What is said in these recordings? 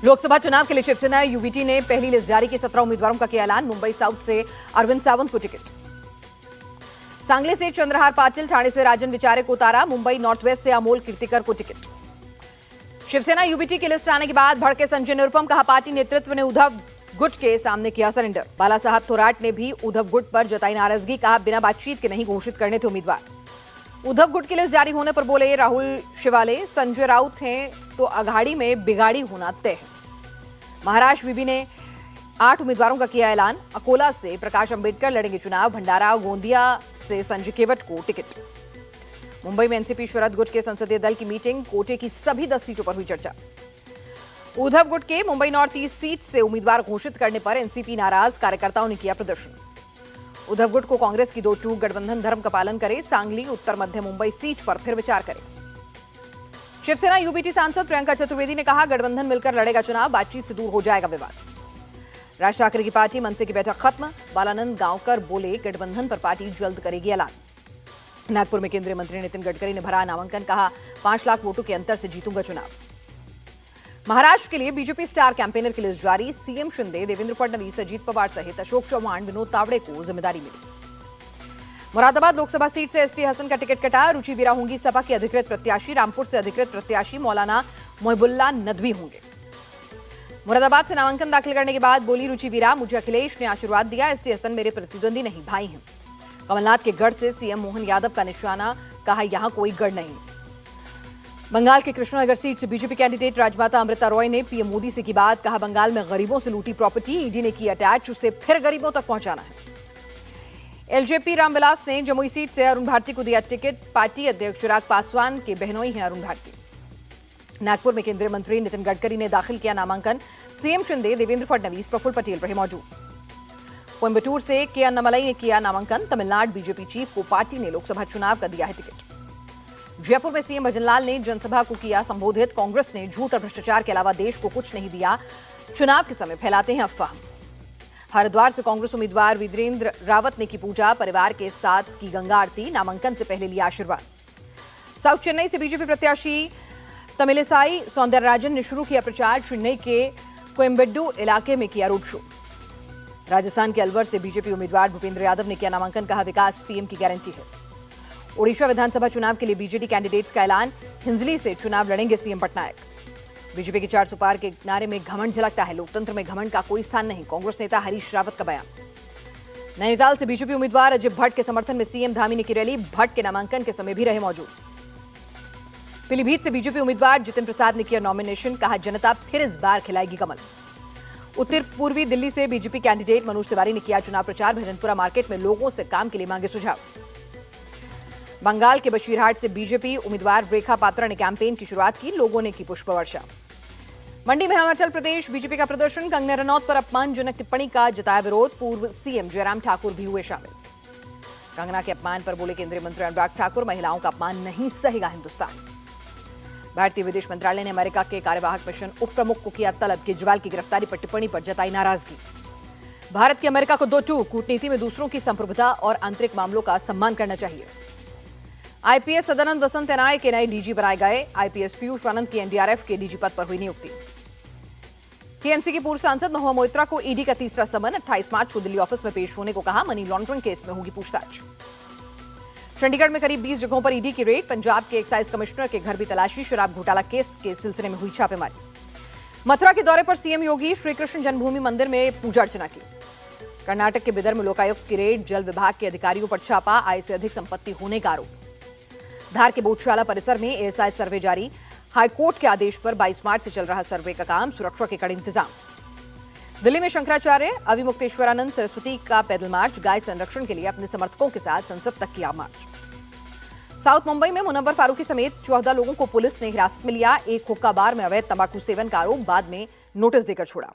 लोकसभा चुनाव के लिए शिवसेना यूबीटी ने पहली लिस्ट जारी की। 17 उम्मीदवारों का किया ऐलान। मुंबई साउथ से अरविंद सावंत को टिकट, सांगली से चंद्रहार पाटिल, ठाणे से राजन विचारे को उतारा, मुंबई नॉर्थ वेस्ट से अमोल कीर्तिकर को टिकट। शिवसेना यूबीटी की लिस्ट आने के बाद भड़के संजय निरुपम, कहा पार्टी नेतृत्व ने उद्धव गुट के सामने किया सरेंडर। बाला साहब थोराट ने भी उद्धव गुट पर जताई नाराजगी, कहा बिना बातचीत के नहीं घोषित करने थे उम्मीदवार। उद्धव गुट की लिस्ट जारी होने पर बोले राहुल शिवाले, संजय राउत हैं तो अघाड़ी में बिगाड़ी होना तय है। महाराष्ट्र बीबी ने 8 उम्मीदवारों का किया ऐलान। अकोला से प्रकाश अंबेडकर लड़ेंगे चुनाव, भंडारा गोंदिया से संजय केवट को टिकट। मुंबई में एनसीपी शरद गुट के संसदीय दल की मीटिंग, कोटे की सभी 10 सीटों पर हुई चर्चा। उद्धव गुट के मुंबई नॉर्थ ईस्ट सीट से उम्मीदवार घोषित करने पर एनसीपी नाराज, कार्यकर्ताओं ने किया प्रदर्शन। उद्धव गुट को कांग्रेस की 2 चूक, गठबंधन धर्म का पालन करे, सांगली उत्तर मध्य मुंबई सीट पर फिर विचार करे। शिवसेना यूबीटी सांसद प्रियंका चतुर्वेदी ने कहा गठबंधन मिलकर लड़ेगा चुनाव, बातचीत से दूर हो जाएगा विवाद। राज ठाकरे की पार्टी मनसे की बैठक खत्म, बालानंद गांवकर बोले गठबंधन पर पार्टी जल्द करेगी ऐलान। नागपुर में केंद्रीय मंत्री नितिन गडकरी ने भरा नामांकन, कहा 5 लाख वोटों के अंतर से जीतूंगा चुनाव। महाराष्ट्र के लिए बीजेपी स्टार कैंपेनर की लिस्ट जारी। सीएम शिंदे, देवेंद्र फडणवीस, अजीत पवार सहित अशोक चौहान, विनोद तावड़े को जिम्मेदारी मिली। मुरादाबाद लोकसभा सीट से एसटी हसन का टिकट कटा, रुचि वीरा होंगी सपा की अधिकृत प्रत्याशी। रामपुर से अधिकृत प्रत्याशी मौलाना मोहिबुल्ला नदवी होंगे। मुरादाबाद से नामांकन दाखिल करने के बाद बोली रुचि वीरा, मुझे अखिलेश ने आशीर्वाद दिया, एसटी हसन मेरे प्रतिद्वंदी नहीं, भाई हैं। कमलनाथ के गढ़ से सीएम मोहन यादव का निशाना, कहा यहां कोई गढ़ नहीं। बंगाल के कृष्णनगर सीट से बीजेपी कैंडिडेट राजमाता अमृता रॉय ने पीएम मोदी से की बात, कहा बंगाल में गरीबों से लूटी प्रॉपर्टी, ईडी ने की अटैच, उसे फिर गरीबों तक पहुंचाना है। एलजेपी रामविलास ने जमुई सीट से अरुण भारती को दिया टिकट, पार्टी अध्यक्ष चिराग पासवान के बहनोई हैं अरुण भारती। नागपुर में केंद्रीय मंत्री नितिन गडकरी ने दाखिल किया नामांकन, सीएम शिंदे, देवेंद्र फडणवीस, प्रफुल्ल पटेल रहे मौजूद। कोयंबटूर से के अन्नामलाई ने किया नामांकन, तमिलनाडु बीजेपी चीफ को पार्टी ने लोकसभा चुनाव का दिया है टिकट। जयपुर में सीएम भजनलाल ने जनसभा को किया संबोधित, कांग्रेस ने झूठ और भ्रष्टाचार के अलावा देश को कुछ नहीं दिया, चुनाव के समय फैलाते हैं अफवाह। हरिद्वार से कांग्रेस उम्मीदवार वीरेंद्र रावत ने की पूजा, परिवार के साथ की गंगा आरती, नामांकन से पहले लिया आशीर्वाद। साउथ चेन्नई से बीजेपी प्रत्याशी तमिलिसाई सौंदरराजन ने शुरू किया प्रचार, चेन्नई के कोयम्बेडू इलाके में किया रोड शो। राजस्थान के अलवर से बीजेपी उम्मीदवार भूपेंद्र यादव ने किया नामांकन, कहा विकास पीएम की गारंटी है। ओडिशा विधानसभा चुनाव के लिए बीजेडी कैंडिडेट्स का ऐलान, हिंजली से चुनाव लड़ेंगे सीएम पटनायक। बीजेपी के 400 पार के नारे में घमंड झलकता है, लोकतंत्र में घमंड का कोई स्थान नहीं, कांग्रेस नेता हरीश रावत का बयान। नैनीताल से बीजेपी उम्मीदवार अजय भट्ट के समर्थन में सीएम धामी ने की रैली, भट्ट के नामांकन के समय भी रहे मौजूद। पीलीभीत से बीजेपी उम्मीदवार जितिन प्रसाद ने किया नॉमिनेशन, कहा जनता फिर इस बार खिलाएगी कमल। उत्तर पूर्वी दिल्ली से बीजेपी कैंडिडेट मनोज तिवारी ने किया चुनाव प्रचार, भजनपुरा मार्केट में लोगों से काम के लिए मांगे सुझाव। बंगाल के बशीरहाट से बीजेपी उम्मीदवार रेखा पात्रा ने कैंपेन की शुरुआत की, लोगों ने की पुष्प वर्षा। मंडी में हिमाचल प्रदेश बीजेपी का प्रदर्शन, कंगना रनौत पर अपमानजनक टिप्पणी का जताया विरोध, पूर्व सीएम जयराम ठाकुर भी हुए शामिल। कंगना के अपमान पर बोले केंद्रीय मंत्री अनुराग ठाकुर, महिलाओं का अपमान नहीं सहेगा हिंदुस्तान। भारतीय विदेश मंत्रालय ने अमेरिका के कार्यवाहक मिशन उप प्रमुख को किया तलब, केजरीवाल की गिरफ्तारी पर टिप्पणी पर जताई नाराजगी। भारत की अमेरिका को 2 टूक, कूटनीति में दूसरों की संप्रभुता और आंतरिक मामलों का सम्मान करना चाहिए। आईपीएस सदानंद वसंत एनआई के नए डीजी बनाए गए, आईपीएस पीयूष आनंद की एनडीआरएफ के डीजी पद पर हुई नियुक्ति। टीएमसी की पूर्व सांसद महुआ मोइत्रा को ईडी का तीसरा समन, 28 मार्च को दिल्ली ऑफिस में पेश होने को कहा, मनी लॉन्ड्रिंग केस में होगी पूछताछ। चंडीगढ़ में करीब 20 जगहों पर ईडी की रेड, पंजाब के एक्साइज कमिश्नर के घर भी तलाशी, शराब घोटाला केस के सिलसिले में हुई छापेमारी। मथुरा के दौरे पर सीएम योगी श्रीकृष्ण जन्मभूमि मंदिर में पूजा अर्चना की। कर्नाटक के बिदर में लोकायुक्त की रेड, जल विभाग के अधिकारियों पर छापा, आय से अधिक संपत्ति होने का आरोप। धार के बोधशाला परिसर में एएसआई सर्वे जारी, हाईकोर्ट के आदेश पर 22 मार्च से चल रहा सर्वे का काम, सुरक्षा के कड़े इंतजाम। दिल्ली में शंकराचार्य अविमुक्तेश्वरानंद सरस्वती का पैदल मार्च, गाय संरक्षण के लिए अपने समर्थकों के साथ संसद तक किया मार्च। साउथ मुंबई में मुनव्वर फारूकी समेत 14 लोगों को पुलिस ने हिरासत में लिया, एक हुक्का बार में अवैध तंबाकू सेवन का आरोप, बाद में नोटिस देकर छोड़ा।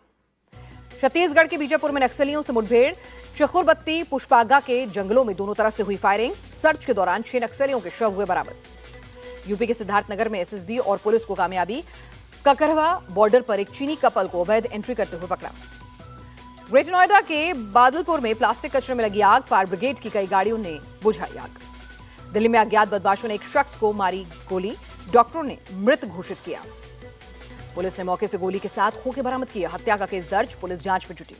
छत्तीसगढ़ के बीजापुर में नक्सलियों से मुठभेड़, चकुरबत्ती पुष्पागा के जंगलों में दोनों तरफ से हुई फायरिंग, सर्च के दौरान 6 नक्सलियों के शव हुए बरामद। यूपी के सिद्धार्थनगर में एसएसबी और पुलिस को कामयाबी, ककरवा बॉर्डर पर एक चीनी कपल को अवैध एंट्री करते हुए पकड़ा। ग्रेटर नोएडा के बादलपुर में प्लास्टिक कचरे में लगी आग, फायर ब्रिगेड की कई गाड़ियों ने बुझाई आग। दिल्ली में अज्ञात बदमाशों ने एक शख्स को मारी गोली, डॉक्टरों ने मृत घोषित किया। पुलिस ने मौके से गोली के साथ खोखे बरामद किए। हत्या का केस दर्ज, पुलिस जांच में जुटी।